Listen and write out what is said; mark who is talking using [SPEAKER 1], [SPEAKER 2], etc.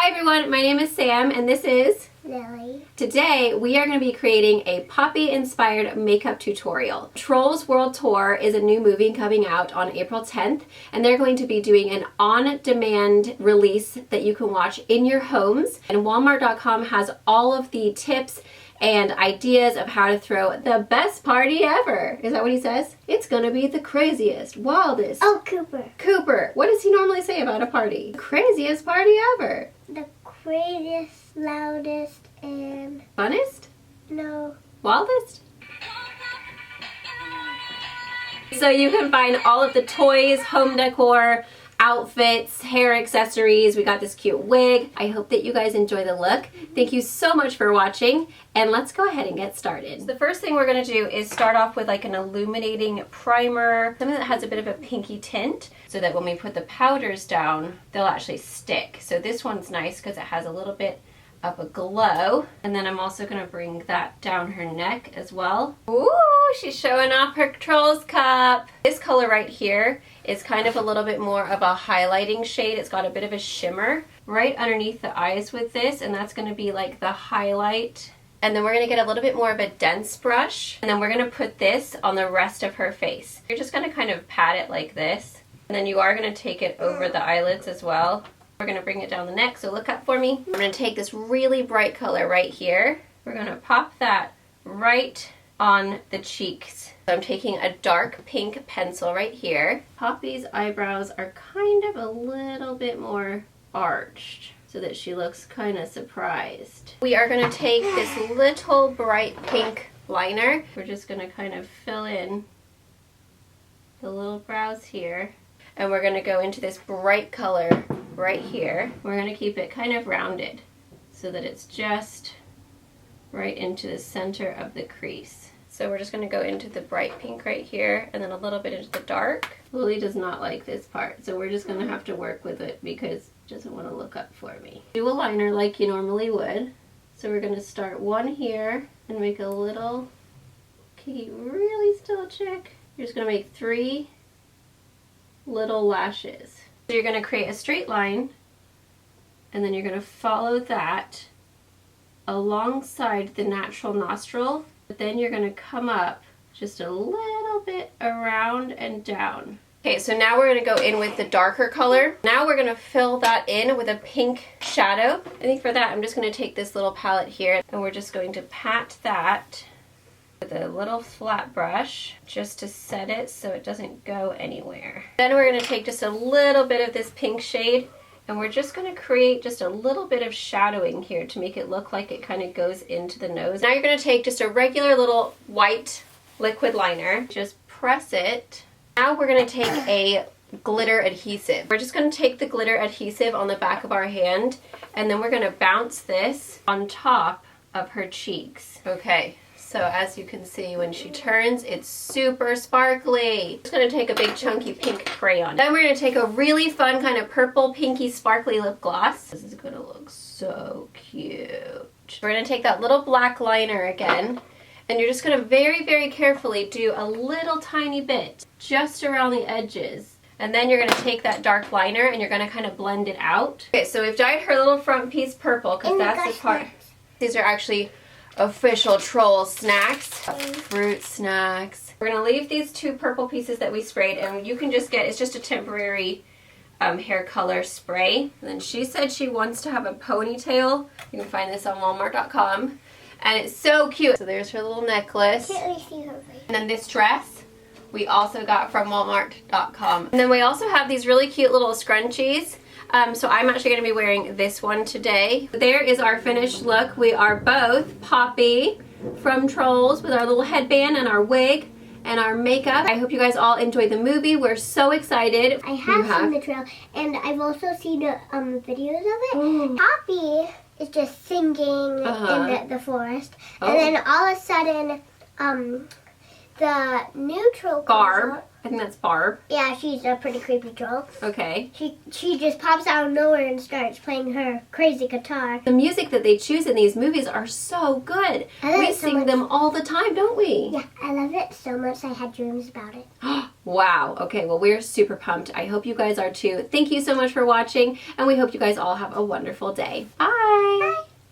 [SPEAKER 1] Hi everyone, my name is Sam and this is
[SPEAKER 2] Lily.
[SPEAKER 1] Today we are going to be creating a Poppy inspired makeup tutorial. Trolls World Tour is a new movie coming out on April 10th and they're going to be doing an on-demand release that you can watch in your homes, and Walmart.com has all of the tips and ideas of how to throw the best party ever. Is that what he says? It's gonna be the craziest, wildest.
[SPEAKER 2] Oh, Cooper.
[SPEAKER 1] Cooper, what does he normally say about a party? Craziest party ever.
[SPEAKER 2] The craziest, loudest, and...
[SPEAKER 1] Funnest?
[SPEAKER 2] No.
[SPEAKER 1] Wildest? So you can find all of the toys, home decor, outfits, hair accessories. We got this cute wig. I hope that you guys enjoy the look. Thank you so much for watching, and let's go ahead and get started. So the first thing we're going to do is start off with like an illuminating primer, something that has a bit of a pinky tint, so that when we put the powders down, they'll actually stick. So this one's nice because it has a little bit of a glow. And then I'm also going to bring that down her neck as well. Ooh, she's showing off her Trolls cup. This color right here is kind of a little bit more of a highlighting shade. It's got a bit of a shimmer right underneath the eyes with this, and that's going to be like the highlight. And then we're going to get a little bit more of a dense brush, and then we're going to put this on the rest of her face. You're just going to kind of pat it like this, and then you are going to take it over the eyelids as well. We're going to bring it down the neck, so look up for me. I'm going to take this really bright color right here. We're going to pop that right on the cheeks. So I'm taking a dark pink pencil right here. Poppy's eyebrows are kind of a little bit more arched so that she looks kind of surprised. We are going to take this little bright pink liner. We're just going to kind of fill in the little brows here. And we're going to go into this bright color right here. We're going to keep it kind of rounded so that it's just right into the center of the crease. So we're just going to go into the bright pink right here and then a little bit into the dark. Lily does not like this part, so we're just going to have to work with it because she doesn't want to look up for me. Do a liner like you normally would. So we're going to start one here and make a little, keep really still, chick. You're just going to make 3 little lashes. So you're going to create a straight line, and then you're going to follow that alongside the natural nostril, but then you're going to come up just a little bit around and down. Okay, so now we're going to go in with the darker color. Now we're going to fill that in with a pink shadow. I think for that I'm just going to take this little palette here, and we're just going to pat that with a little flat brush just to set it so it doesn't go anywhere. Then we're going to take just a little bit of this pink shade, and we're just going to create just a little bit of shadowing here to make it look like it kind of goes into the nose. Now you're going to take just a regular little white liquid liner, just press it. Now we're going to take a glitter adhesive. We're just going to take the glitter adhesive on the back of our hand, and then we're going to bounce this on top of her cheeks. Okay. So as you can see, when she turns, it's super sparkly. I'm just going to take a big chunky pink crayon. Then we're going to take a really fun kind of purple pinky sparkly lip gloss. This is going to look so cute. We're going to take that little black liner again, and you're just going to very, very carefully do a little tiny bit just around the edges. And then you're going to take that dark liner and you're going to kind of blend it out. Okay, so we've dyed her little front piece purple because that's the part. These are actually official troll snacks, fruit snacks. We're gonna leave these 2 purple pieces that we sprayed, and you can just get, it's just a temporary hair color spray. And then she said she wants to have a ponytail. You can find this on Walmart.com, and it's so cute. So there's her little necklace.
[SPEAKER 2] Can't really see her face.
[SPEAKER 1] And then this dress we also got from Walmart.com. And then we also have these really cute little scrunchies. So I'm actually going to be wearing this one today. There is our finished look. We are both Poppy from Trolls with our little headband and our wig and our makeup. I hope you guys all enjoyed the movie. We're so excited.
[SPEAKER 2] I have seen the trailer, and I've also seen videos of it. Poppy is just singing in the forest, and then all of a sudden, the new troll comes out.
[SPEAKER 1] I think that's Barb.
[SPEAKER 2] Yeah, she's a pretty creepy troll.
[SPEAKER 1] Okay.
[SPEAKER 2] She just pops out of nowhere and starts playing her crazy guitar.
[SPEAKER 1] The music that they choose in these movies are so good. We sing them all the time, don't we?
[SPEAKER 2] Yeah, I love it so much I had dreams about it.
[SPEAKER 1] Wow. Okay, well, we're super pumped. I hope you guys are too. Thank you so much for watching, and we hope you guys all have a wonderful day. Bye.